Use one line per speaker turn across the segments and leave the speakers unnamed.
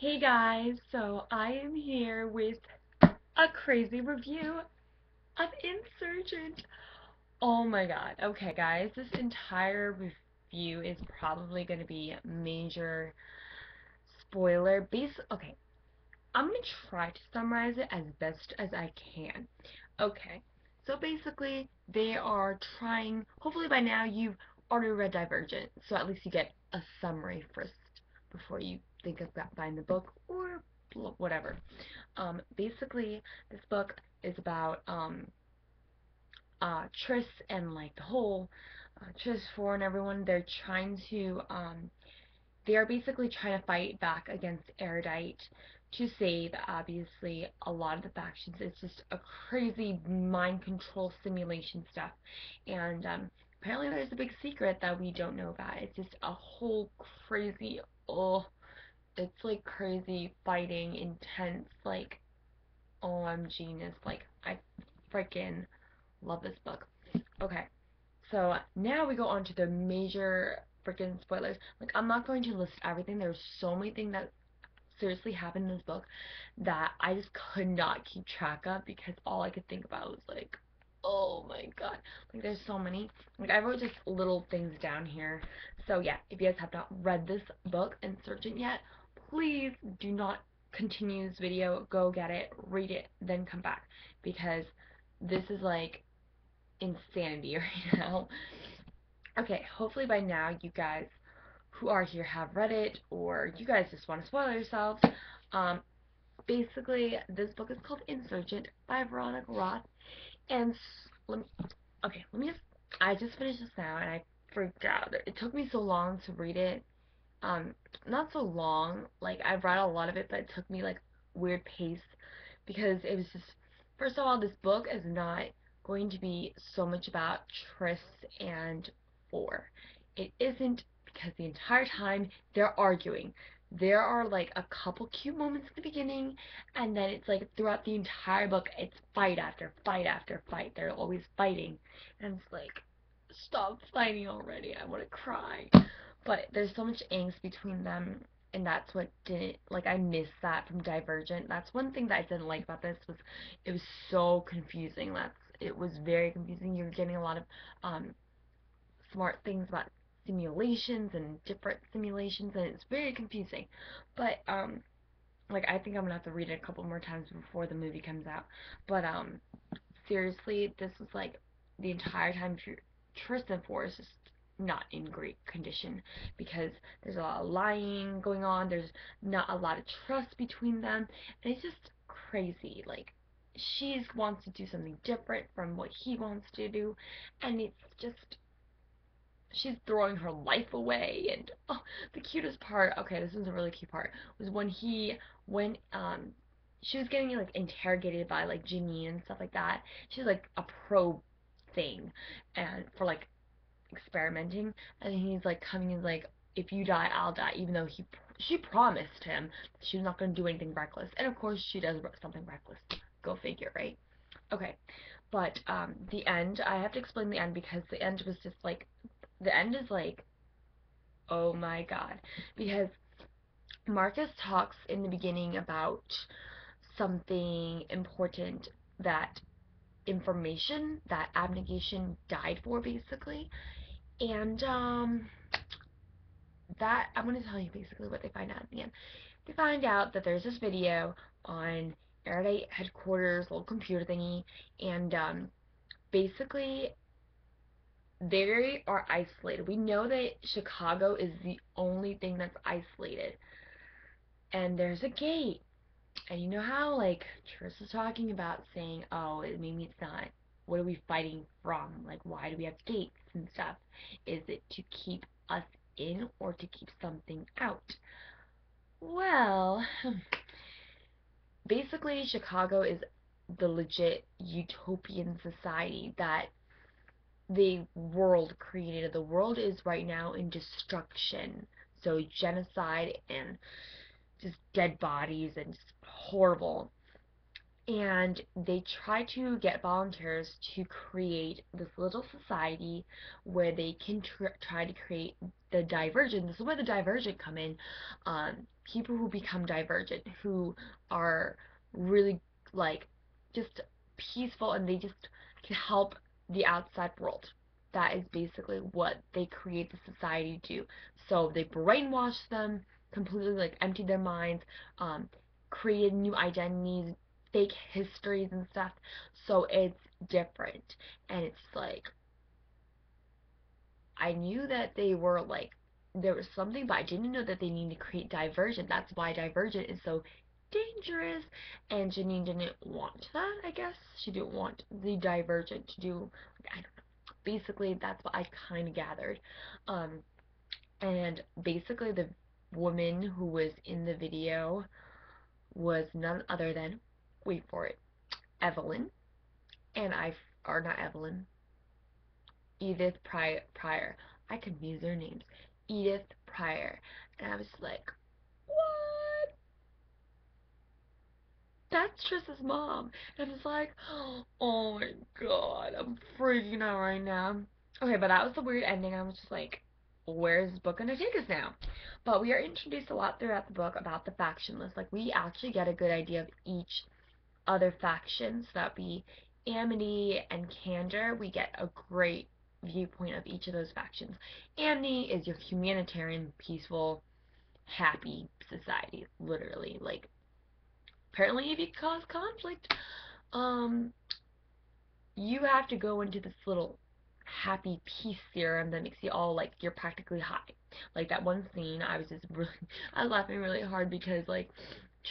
Hey guys, so I am here with a crazy review of Insurgent. Oh my god. Okay guys, this entire review is probably going to be major spoiler base. Okay, I'm going to try to summarize it as best as I can. Okay, so basically they are trying, hopefully by now you've already read Divergent, so at least you get a summary first before you think about buying the book or whatever. Basically, this book is about Triss and like the whole Triss Four and everyone. They are basically trying to fight back against Erudite to save, obviously, a lot of the factions. It's just a crazy mind control simulation stuff, and apparently there's a big secret that we don't know about. It's just a whole crazy, oh, it's like crazy fighting, intense, like OMG-ness. Like, I freaking love this book. Okay, so now we go on to the major freaking spoilers. Like, I'm not going to list everything. There's so many things that seriously happened in this book that I just could not keep track of because all I could think about was like, oh my god. Like, there's so many. Like, I wrote just little things down here. So yeah, if you guys have not read this book, Insurgent, yet, please do not continue this video. Go get it, read it, then come back because this is like insanity right now. Okay, hopefully by now you guys who are here have read it, or you guys just want to spoil yourselves. Um, Basically, this book is called Insurgent by Veronica Roth, and let me, okay, let me just, I just finished this now, and I freaked out. It took me so long to read it. Um, Not so long, like, I've read a lot of it, but it took me, like, weird pace, because it was just, first of all, this book is not going to be so much about Triss and Four. It isn't, because the entire time they're arguing. There are like a couple cute moments at the beginning, and then it's like throughout the entire book, it's fight after fight after fight. They're always fighting, and it's like, stop fighting already. I want to cry. But there's so much angst between them, and that's what didn't, like, I missed that from Divergent. That's one thing that I didn't like about this, was it was so confusing. It was very confusing. You're getting a lot of smart things about simulations and different simulations, and it's very confusing. But like, I think I'm gonna have to read it a couple more times before the movie comes out. But seriously, this was like the entire time Tristan Four is just not in great condition because there's a lot of lying going on. There's not a lot of trust between them, and it's just crazy. Like, she wants to do something different from what he wants to do, and it's just, she's throwing her life away. And oh, the cutest part, okay, this is a really cute part, was when she was getting like interrogated by like Janine and stuff like that. She's like a probe thing, and for like experimenting, and he's like coming in like, if you die, I'll die, even though she promised him she was not going to do anything reckless, and of course she does something reckless. Go figure, right? Okay, but the end, I have to explain the end because the end was just like, the end is like, oh my god, because Marcus talks in the beginning about something important, that information that abnegation died for, basically. And that, I'm going to tell you basically what they find out at the end. They find out that there's this video on Erudite headquarters, little computer thingy, and basically they are isolated. We know that Chicago is the only thing that's isolated, and there's a gate. And you know how, like, Triss is talking about saying, oh, maybe it's not, what are we fighting from? Like, why do we have gates and stuff? Is it to keep us in or to keep something out? Well, basically, Chicago is the legit utopian society that the world created. The world is right now in destruction. So, genocide and just dead bodies and just horrible. And they try to get volunteers to create this little society where they can try to create the Divergent. This is where the Divergent come in. People who become Divergent, who are really like just peaceful, and they just can help the outside world. That is basically what they create the society to do. So they brainwash them completely, like empty their minds, created new identities, fake histories and stuff. So it's different, and it's like I knew that they were like there was something, but I didn't know that they need to create Divergent. That's why Divergent is so dangerous. And Janine didn't want that, I guess. She didn't want the Divergent to do, like, I don't know. Basically, that's what I kind of gathered. Um, and basically, the woman who was in the video was none other than, wait for it, Evelyn. And or not Evelyn, Edith Pryor. I confuse their names. Edith Pryor. And I was like, what? That's Triss's mom. And I was like, oh my god, I'm freaking out right now. Okay, but that was the weird ending. I was just like, where's this book gonna take us now? But we are introduced a lot throughout the book about the faction list. Like, we actually get a good idea of each other factions. So that'd be Amity and Candor. We get a great viewpoint of each of those factions. Amity is your humanitarian, peaceful, happy society, literally. Like, apparently if you cause conflict, um, you have to go into this little happy peace serum that makes you all like you're practically high. Like that one scene, I was just really, I was laughing really hard because like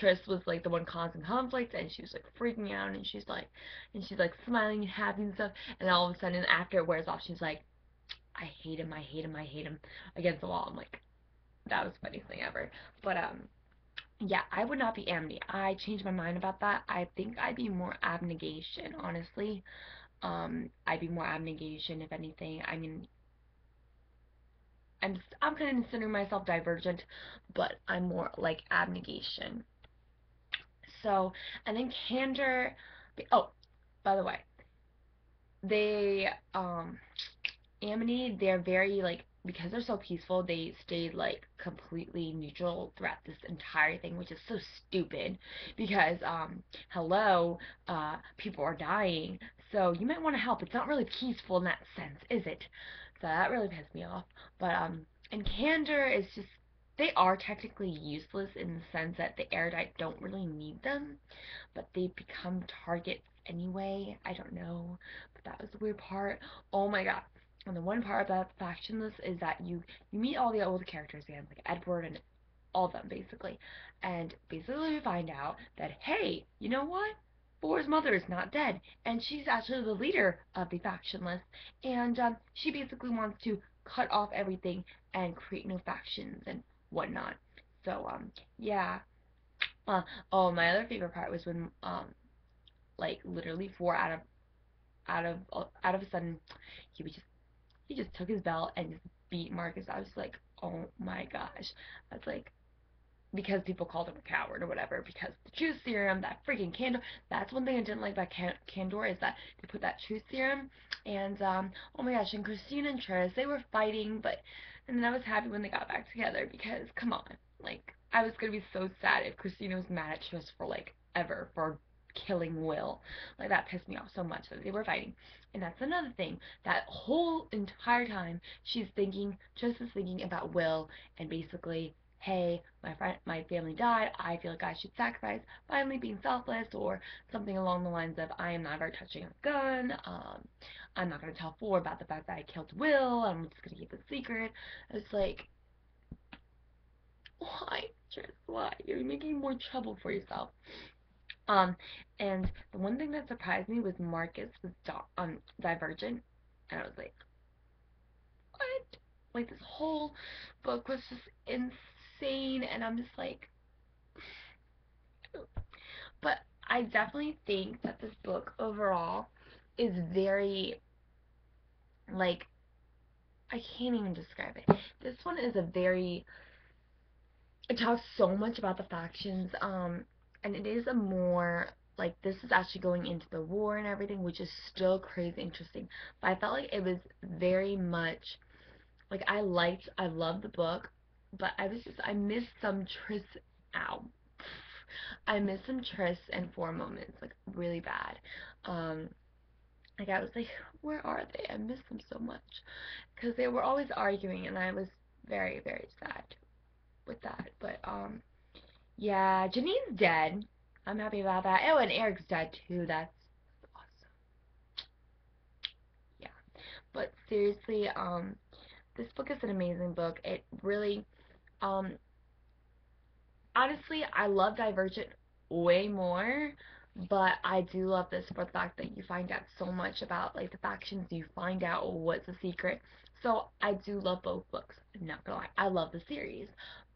Triss was like the one causing conflict, and she was like freaking out, and she's like smiling and happy and stuff, and all of a sudden after it wears off, she's like, I hate him, I hate him, I hate him, against the wall. I'm like, that was the funniest thing ever. But yeah, I would not be Amity. I changed my mind about that. I think I'd be more abnegation, honestly. I'd be more abnegation if anything. I mean, I'm kind of considering myself Divergent, but I'm more like abnegation. So, and then Candor. Oh, by the way, they Amity, they're very like, because they're so peaceful, they stayed like completely neutral throughout this entire thing, which is so stupid because hello, people are dying, so you might want to help. It's not really peaceful in that sense, is it? So that really pissed me off. But and Candor is just, they are technically useless in the sense that the Erudite don't really need them, but they become targets anyway. I don't know, but that was the weird part. Oh my god. And the one part about the faction list is that you meet all the old characters again, like Edward and all of them basically. And basically we find out that, hey, you know what? Boar's mother is not dead, and she's actually the leader of the faction list. And she basically wants to cut off everything and create new factions and whatnot. So yeah. Uh, oh, my other favorite part was when like literally four out of a sudden he just took his belt and just beat Marcus. I was like, oh my gosh. I was like, because people called him a coward or whatever, because the truth serum, that freaking Candor, that's one thing I didn't like about Candor, is that they put that truth serum, and oh my gosh, and Christina and Triss, they were fighting, but, and then I was happy when they got back together, because, come on, like, I was gonna be so sad if Christina was mad at Triss for, like, ever, for killing Will. Like, that pissed me off so much that they were fighting. And that's another thing, that whole entire time, Triss is thinking about Will, and basically, hey, my family died, I feel like I should sacrifice, finally being selfless, or something along the lines of, I am not ever touching a gun, I'm not going to tell Ford about the fact that I killed Will, I'm just going to keep it secret. It's like, why, Triss, why? You're making more trouble for yourself. Um, and the one thing that surprised me was Marcus was Divergent, and I was like, what? Like, this whole book was just insane, and I'm just like, but I definitely think that this book overall is very, like, I can't even describe it. This one is a very, it talks so much about the factions, and it is a more, like, this is actually going into the war and everything, which is still crazy interesting. But I felt like it was very much Like I loved the book, but I missed some trysts. Ow. I missed some trysts and four moments, like really bad. Um, like I was like, where are they? I miss them so much because they were always arguing, and I was very, very sad with that. But yeah, Janine's dead. I'm happy about that. Oh, and Eric's dead too. That's awesome. Yeah. But seriously, this book is an amazing book. It really, um, honestly, I love Divergent way more, but I do love this for the fact that you find out so much about like the factions. You find out what's the secret. So I do love both books. I'm not gonna lie, I love the series,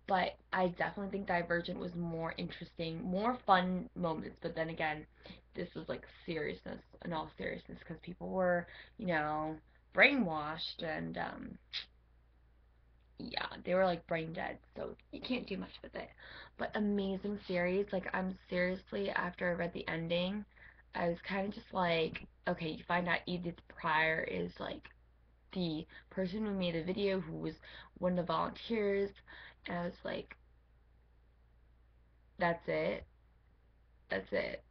but I definitely think Divergent was more interesting, more fun moments. But then again, this was like seriousness, in all seriousness, because people were, you know, brainwashed and yeah, they were like brain dead, so you can't do much with it. But amazing series. Like I'm seriously, after I read the ending, I was kind of just like, okay, you find out Edith Pryor is like the person who made the video, who was one of the volunteers, and I was like, that's it, that's it.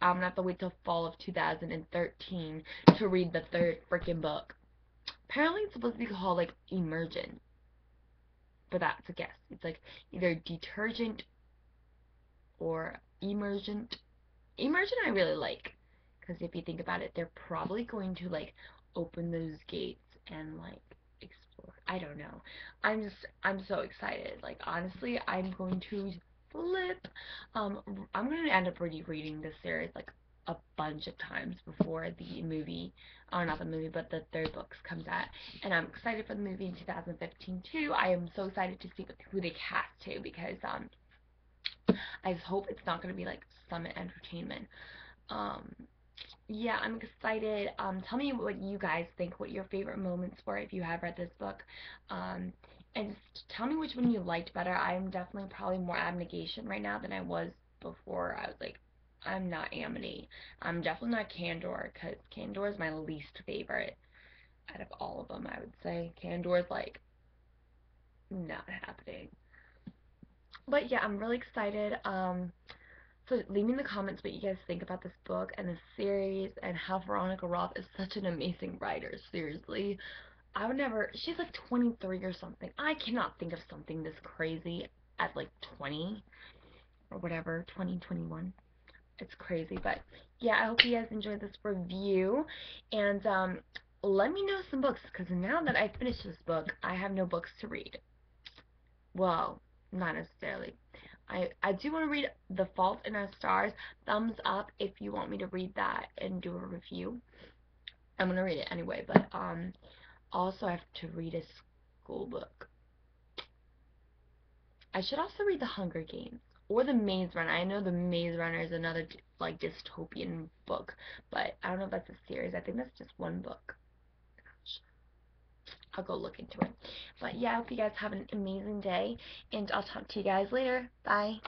I'm gonna have to wait till fall of 2013 to read the third freaking book. Apparently, it's supposed to be called like Emergent, but that's a guess. It's like either detergent or emergent. Emergent I really like, because if you think about it, they're probably going to like open those gates and like explore. I don't know. I'm so excited. Like honestly, I'm going to flip. Um, I'm gonna end up reading this series like a bunch of times before the movie, or not the movie, but the third book comes out. And I'm excited for the movie in 2015 too. I am so excited to see who they cast too, because I just hope it's not going to be like Summit Entertainment. Um, yeah, I'm excited. Tell me what you guys think, what your favorite moments were if you have read this book. Um, and just tell me which one you liked better. I'm definitely probably more Abnegation right now than I was before. I was like, I'm not Amity. I'm definitely not Candor, because Candor is my least favorite out of all of them, I would say. Candor is like not happening. But yeah, I'm really excited. So leave me in the comments what you guys think about this book and this series, and how Veronica Roth is such an amazing writer. Seriously, I would never. She's like 23 or something. I cannot think of something this crazy at like 20 or whatever, 2021. It's crazy, but yeah, I hope you guys enjoyed this review, and let me know some books, because now that I finished this book, I have no books to read. Well, not necessarily. I do want to read The Fault in Our Stars. Thumbs up if you want me to read that and do a review. I'm gonna read it anyway, but also I have to read a school book. I should also read The Hunger Games or The Maze Runner. I know The Maze Runner is another like dystopian book, but I don't know if that's a series. I think that's just one book. I'll go look into it. But yeah, I hope you guys have an amazing day, and I'll talk to you guys later. Bye.